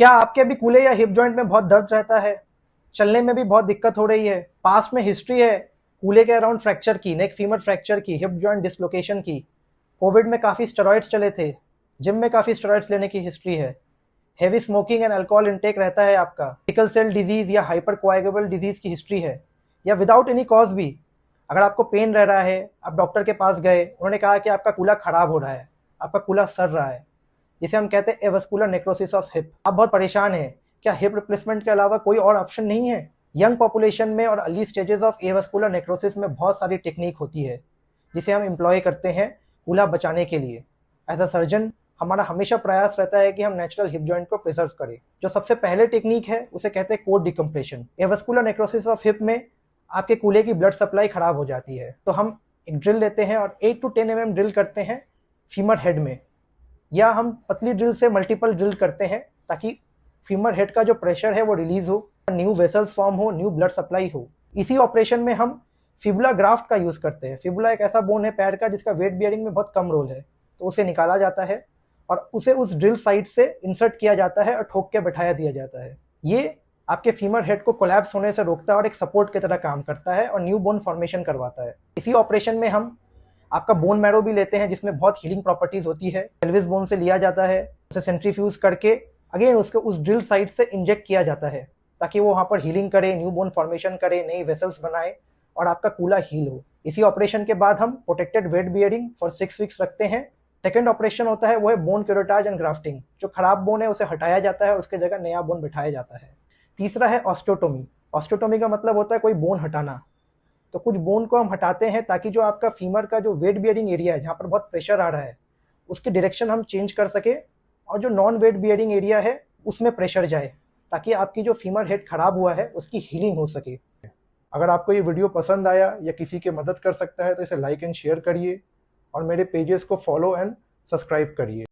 क्या आपके भी कूल्हे या हिप जॉइंट में बहुत दर्द रहता है? चलने में भी बहुत दिक्कत हो रही है? पास्ट में हिस्ट्री है कूल्हे के अराउंड फ्रैक्चर की, नेक फीमर फ्रैक्चर की, हिप जॉइंट डिसलोकेशन की? कोविड में काफ़ी स्टेरॉइड्स चले थे, जिम में काफ़ी स्टेरॉइड्स लेने की हिस्ट्री है, heavy smoking and alcohol intake रहता है आपका, सिकल सेल डिजीज़ या हाइपर कोएगुलेबल डिजीज़ की हिस्ट्री है, या विदाउट एनी कॉज भी अगर आपको पेन रह रहा है, आप डॉक्टर के पास गए, उन्होंने कहा कि आपका कूल्हा खराब हो रहा है, आपका कूल्हा सड़ रहा है, जिसे हम कहते हैं एवस्कुलर नेक्रोसिस ऑफ हिप। आप बहुत परेशान हैं, क्या हिप रिप्लेसमेंट के अलावा कोई और ऑप्शन नहीं है? यंग पॉपुलेशन में और early stages of avascular necrosis में बहुत सारी टेक्निक होती है जिसे हम एम्प्लॉय करते हैं कूल्हा बचाने के लिए। एज अ सर्जन हमारा हमेशा प्रयास रहता है कि हम नेचुरल हिप जॉइंट को प्रिजर्व करें। जो सबसे पहले टेक्निक है उसे कहते हैं code decompression. Avascular necrosis of hip में आपके कूल्हे की ब्लड सप्लाई खराब हो जाती है, तो हम एक ड्रिल लेते हैं और 8 to 10 mm ड्रिल करते हैं फीमर हेड में, या हम पतली ड्रिल से मल्टीपल ड्रिल करते हैं ताकि फीमर हेड का जो प्रेशर है वो रिलीज हो, न्यू वेसल्स फॉर्म हो, न्यू ब्लड सप्लाई हो। इसी ऑपरेशन में हम फिबुला ग्राफ्ट का यूज़ करते हैं। फिबुला एक ऐसा बोन है पैर का जिसका वेट बियरिंग में बहुत कम रोल है, तो उसे निकाला जाता है और उसे उस ड्रिल साइट से इंसर्ट किया जाता है और ठोक के बैठाया दिया जाता है। ये आपके फीमर हेड को कोलैप्स होने से रोकता है और एक सपोर्ट की तरह काम करता है और न्यू बोन फॉर्मेशन करवाता है। इसी ऑपरेशन में हम आपका बोन मैरो भी लेते हैं जिसमें बहुत हीलिंग प्रॉपर्टीज होती है। पेल्विस बोन से लिया जाता है, उसे सेंट्रीफ्यूज करके अगेन उसको उस ड्रिल साइट से इंजेक्ट किया जाता है ताकि वो वहाँ पर हीलिंग करे, न्यू बोन फॉर्मेशन करे, नई वेसल्स बनाए और आपका कूल्हा हील हो। इसी ऑपरेशन के बाद हम protected weight bearing for 6 weeks रखते हैं। सेकेंड ऑपरेशन होता है वो है बोन क्यूरेटाज एंड ग्राफ्टिंग। जो खराब बोन है उसे हटाया जाता है और उसके जगह नया बोन बिठाया जाता है। तीसरा है ऑस्टियोटोमी। ऑस्टियोटोमी का मतलब होता है कोई बोन हटाना। तो कुछ बोन को हम हटाते हैं ताकि जो आपका फीमर का जो वेट बियरिंग एरिया है, जहाँ पर बहुत प्रेशर आ रहा है, उसकी डायरेक्शन हम चेंज कर सके और जो नॉन वेट बियरिंग एरिया है उसमें प्रेशर जाए ताकि आपकी जो फीमर हेड खराब हुआ है उसकी हीलिंग हो सके। अगर आपको ये वीडियो पसंद आया या किसी की मदद कर सकता है तो इसे लाइक एंड शेयर करिए और मेरे पेजेस को फॉलो एंड सब्सक्राइब करिए।